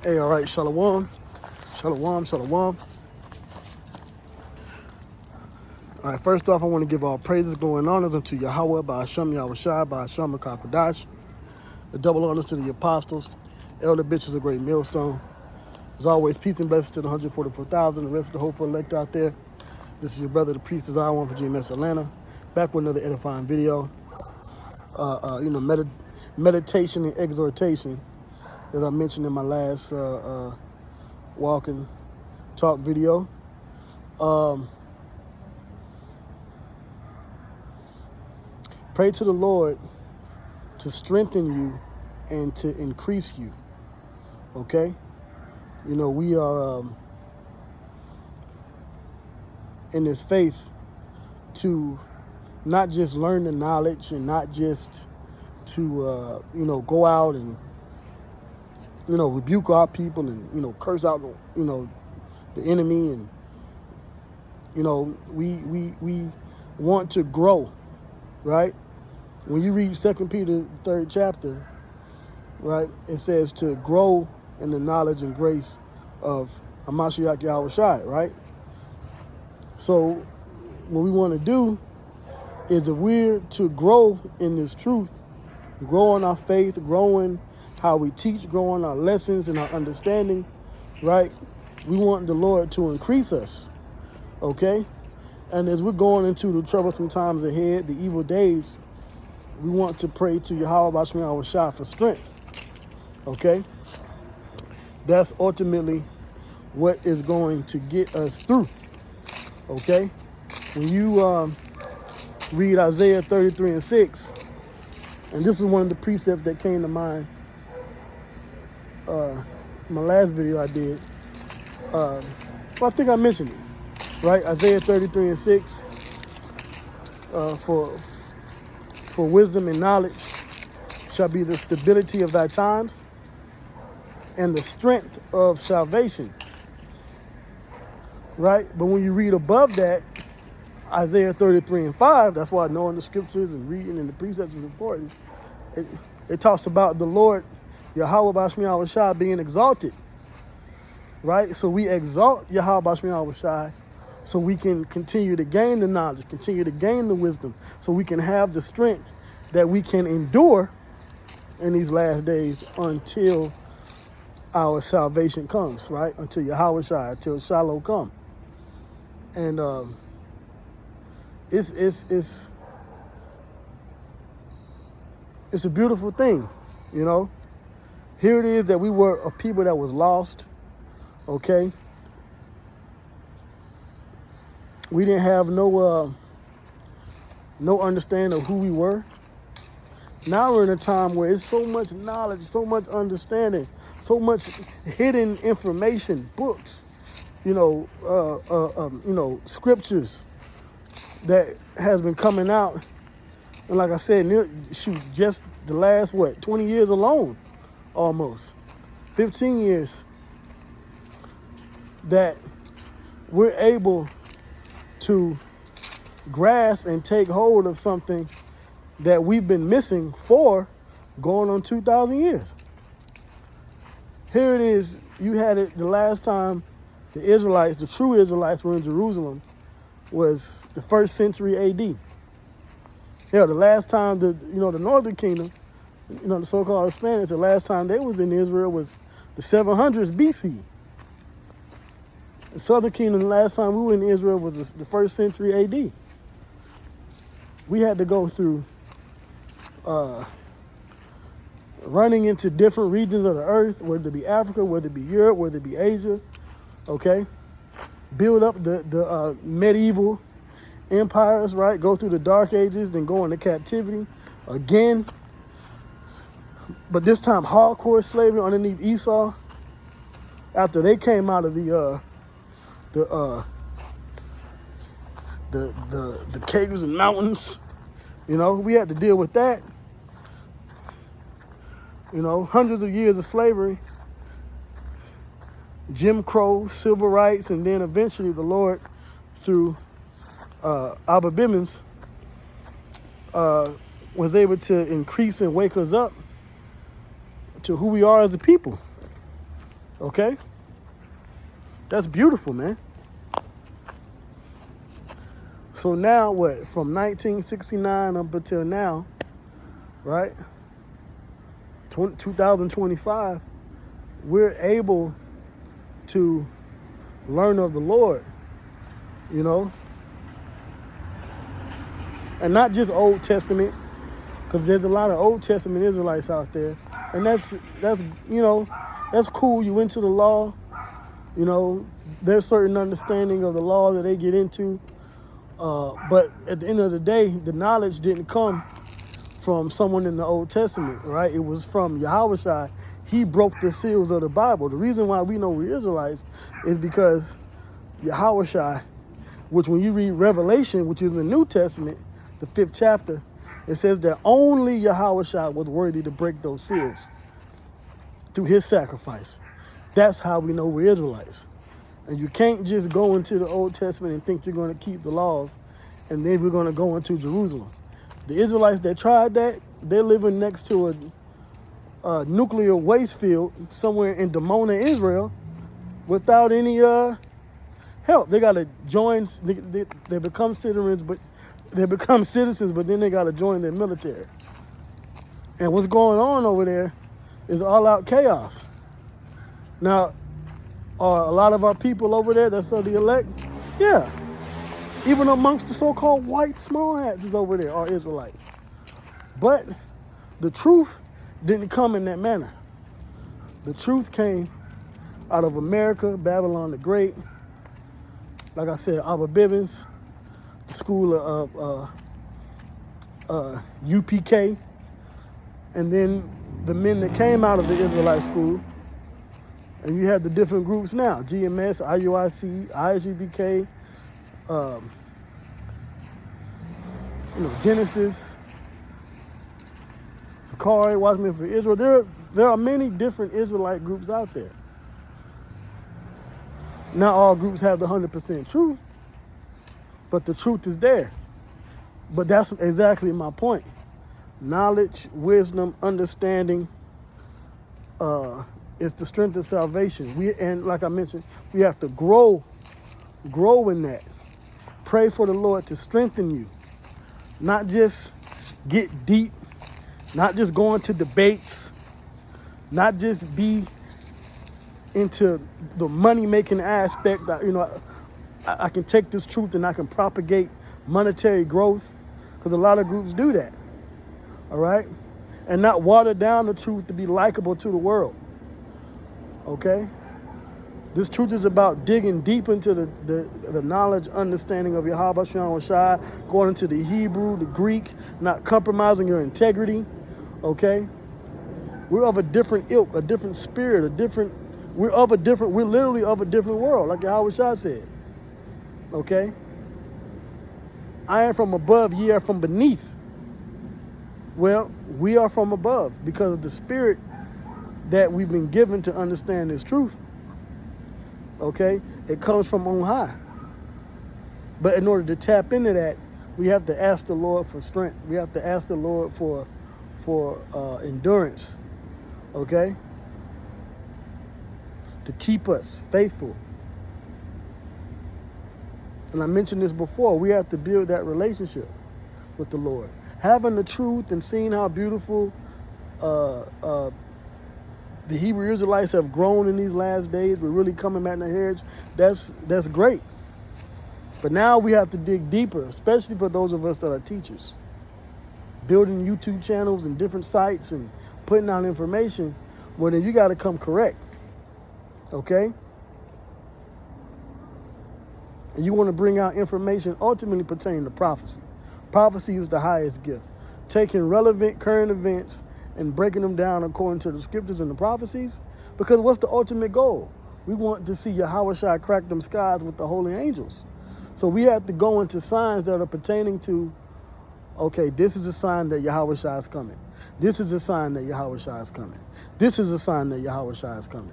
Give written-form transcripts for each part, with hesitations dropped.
Hey, all right, shalom, shalom, shalom. All right, first off, I want to give all praises, glory, and honors unto Yahweh, by Hashem, Yahushai, by Hashem, Kakadash. The double honors to the apostles, elder bitches, a great millstone. As always, peace and blessings to the 144,000, the rest of the hopeful elect out there. This is your brother, the priest, Desire One for GMS Atlanta, back with another edifying video. Meditation and exhortation, as I mentioned in my last walk and talk video. Pray to the Lord to strengthen you and to increase you, okay? You know, we are in this faith to not just learn the knowledge and not just to, go out and, rebuke our people and, curse out, the enemy. And, we want to grow, right? When you read 2 Peter 3rd chapter, right, it says to grow in the knowledge and grace of Hamashiach Yahushai, right? So what we want to do is, if we're to grow in this truth, grow in our faith, grow in how we teach, grow in our lessons and our understanding, right? We want the Lord to increase us, okay? And as we're going into the troublesome times ahead, the evil days, we want to pray to Yahweh Bashmi Yahushai for strength, okay? That's ultimately what is going to get us through, okay? When you read Isaiah 33:6, and this is one of the precepts that came to mind my last video I did. I think I mentioned it, right? Isaiah 33:6, for wisdom and knowledge shall be the stability of thy times and the strength of salvation, right? But when you read above that, Isaiah 33:5, that's why knowing the scriptures and reading and the precepts is important. It talks about the Lord, Yahweh Bashmi Yahushai, being exalted, right? So we exalt Yahweh Bashmi Yahushai so we can continue to gain the knowledge, continue to gain the wisdom, so we can have the strength that we can endure in these last days until our salvation comes, right? Until Yahushai, until Shiloh come. And it's a beautiful thing, you know. Here it is that we were a people that was lost, okay? We didn't have no understanding of who we were. Now we're in a time where it's so much knowledge, so much understanding, so much hidden information, books, scriptures that has been coming out. And like I said, just the last, 20 years alone, almost 15 years, that we're able to grasp and take hold of something that we've been missing for going on 2,000 years. Here it is. You had it the last time the Israelites, the true Israelites, were in Jerusalem was the 1st century AD. Yeah, the last time the Northern Kingdom, the so-called Hispanics, the last time they was in Israel was the 700s BC. The Southern Kingdom, the last time we were in Israel was the 1st century AD. We had to go through running into different regions of the earth, whether it be Africa, whether it be Europe, whether it be Asia, okay? Build up the medieval empires, right? Go through the Dark Ages, then go into captivity again. But this time, hardcore slavery underneath Esau. After they came out of the caves and mountains, we had to deal with that. Hundreds of years of slavery, Jim Crow, civil rights, and then eventually the Lord, through Abba Bivens, was able to increase and wake us up to who we are as a people. Okay? That's beautiful, man. So now what? From 1969 up until now, right? 2025, we're able to learn of the Lord, you know? And not just Old Testament, because there's a lot of Old Testament Israelites out there. And that's you know, that's cool. You into the law, you know, there's certain understanding of the law that they get into. But at the end of the day, the knowledge didn't come from someone in the Old Testament, right? It was from Yahushua. He broke the seals of the Bible. The reason why we know we're Israelites is because Yahushua, which when you read Revelation, which is in the New Testament, the 5th chapter, it says that only Yahushua was worthy to break those seals through his sacrifice. That's how we know we're Israelites. And you can't just go into the Old Testament and think you're going to keep the laws and then we're going to go into Jerusalem. The Israelites that tried that, they're living next to a nuclear waste field somewhere in Dimona, Israel, without any help. They got to join, they become citizens, but then they got to join their military. And what's going on over there is all out chaos. Now, are a lot of our people over there that's of the elect? Yeah. Even amongst the so-called white small hats is over there are Israelites. But the truth didn't come in that manner. The truth came out of America, Babylon the Great. Like I said, Abba Bivens, the school of UPK, and then the men that came out of the Israelite school. And you have the different groups now: GMS, IUIC, IGBK, Genesis, Sakari, Watchmen for Israel. There are many different Israelite groups out there. Not all groups have the 100% truth, but the truth is there. But that's exactly my point. Knowledge, wisdom, understanding is the strength of salvation. And like I mentioned, we have to grow in that. Pray for the Lord to strengthen you. Not just get deep, not just go into debates, not just be into the money-making aspect. That, I can take this truth and I can propagate monetary growth, because a lot of groups do that, all right? And not water down the truth to be likable to the world, okay? This truth is about digging deep into the knowledge, understanding of Yahweh Shem Shai, going into the Hebrew, the Greek, not compromising your integrity, okay? We're of a different ilk, a different spirit, we're literally of a different world, like Yahweh Shai said, okay? I am from above, ye are from beneath. Well, we are from above because of the spirit that we've been given to understand this truth. Okay, it comes from on high. But in order to tap into that, we have to ask the Lord for strength. We have to ask the Lord for endurance. Okay, to keep us faithful. And I mentioned this before. We have to build that relationship with the Lord, having the truth and seeing how beautiful the Hebrew Israelites have grown in these last days. We're really coming back in their heritage. That's great. But now we have to dig deeper, especially for those of us that are teachers. Building YouTube channels and different sites and putting out information, well, then you got to come correct. Okay? And you want to bring out information ultimately pertaining to prophecy. Prophecy is the highest gift. Taking relevant current events and breaking them down according to the scriptures and the prophecies. Because what's the ultimate goal? We want to see Yahweh Shai crack them skies with the holy angels. So we have to go into signs that are pertaining to, okay, this is a sign that Yahweh Shai is coming. This is a sign that Yahweh Shai is coming. This is a sign that Yahweh Shai is coming.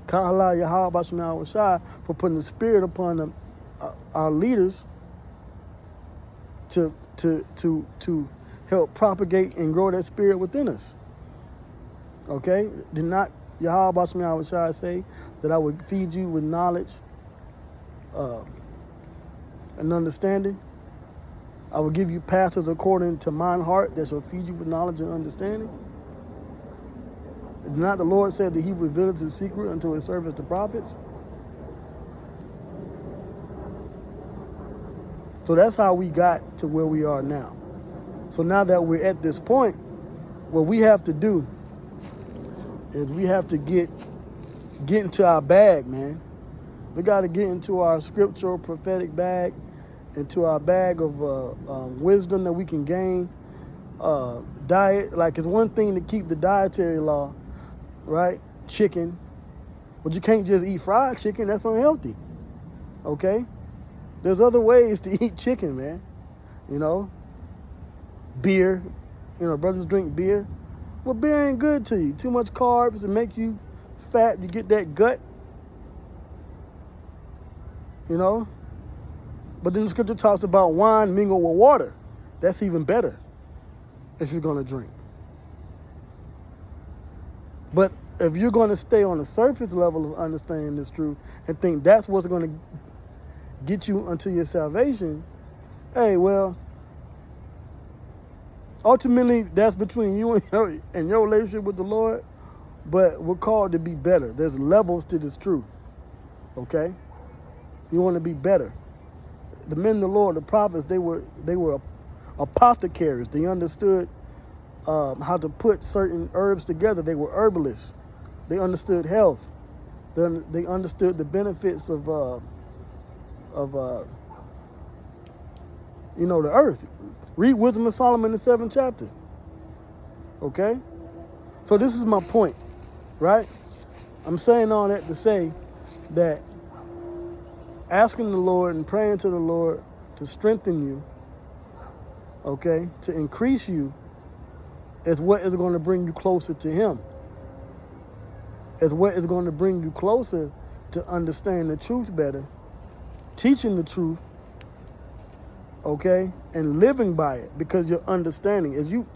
Kahala Yahweh Yahweh Shai for putting the spirit upon them, our leaders to help propagate and grow that spirit within us. Okay? Do not Yahweh Shai say that I would feed you with knowledge and understanding. I will give you pastors according to mine heart that shall feed you with knowledge and understanding. Did not the Lord say that he revealed his secret unto his servants the prophets? So that's how we got to where we are now. So now that we're at this point, what we have to do is we have to get into our bag, man. We got to get into our scriptural prophetic bag, into our bag of wisdom that we can gain. Diet, like it's one thing to keep the dietary law, right? Chicken, but you can't just eat fried chicken. That's unhealthy. Okay, there's other ways to eat chicken, man. You know, beer. You know, brothers drink beer. Well, beer ain't good to you. Too much carbs. It makes you fat. You get that gut. You know. But then the scripture talks about wine mingled with water. That's even better if you're going to drink. But if you're going to stay on the surface level of understanding this truth and think that's what's going to get you unto your salvation, hey, well, ultimately that's between you and your relationship with the Lord, but we're called to be better. There's levels to this truth, okay? You want to be better. The men of the Lord, the prophets, they were apothecaries. They understood how to put certain herbs together. They were herbalists. They understood health. They understood the benefits of the earth. Read Wisdom of Solomon, the 7th chapter. Okay? So this is my point, right? I'm saying all that to say that asking the Lord and praying to the Lord to strengthen you, okay, to increase you, is what is going to bring you closer to Him. Is what is going to bring you closer to understanding the truth better, teaching the truth, okay, and living by it, because your understanding, as you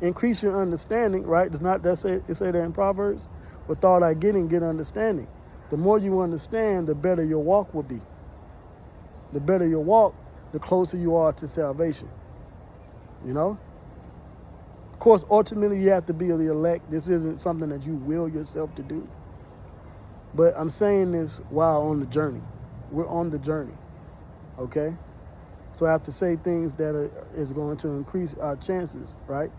increase your understanding, right? It's not that say that in Proverbs, with all I get understanding. The more you understand, the better your walk will be. The better your walk, the closer you are to salvation. You know? Of course, ultimately you have to be the elect. This isn't something that you will yourself to do. But I'm saying this while on the journey. We're on the journey. Okay? So I have to say things that is going to increase our chances, right,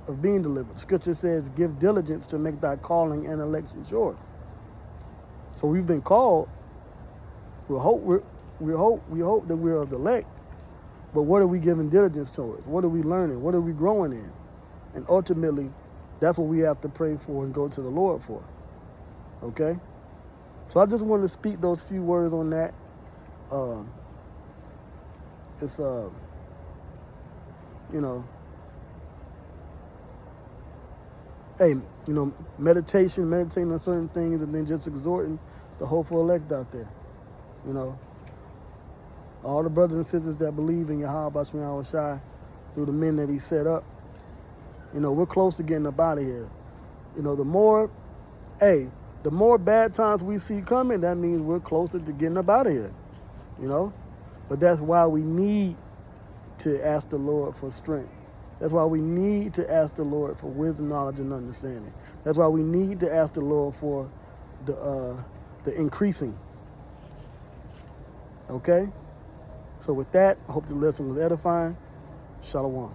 of being delivered. Scripture says, give diligence to make thy calling and election sure. So we've been called. We hope that we're of the elect. But what are we giving diligence towards? What are we learning? What are we growing in? And ultimately, that's what we have to pray for and go to the Lord for. Okay? So I just wanted to speak those few words on that. It's meditating on certain things, and then just exhorting the hopeful elect out there. You know, all the brothers and sisters that believe in Yahweh Shai through the men that He set up. You know, we're close to getting up out of here. You know, the more bad times we see coming, that means we're closer to getting up out of here. You know, but that's why we need to ask the Lord for strength. That's why we need to ask the Lord for wisdom, knowledge, and understanding. That's why we need to ask the Lord for the increasing. Okay? So with that, I hope the lesson was edifying. Shalom.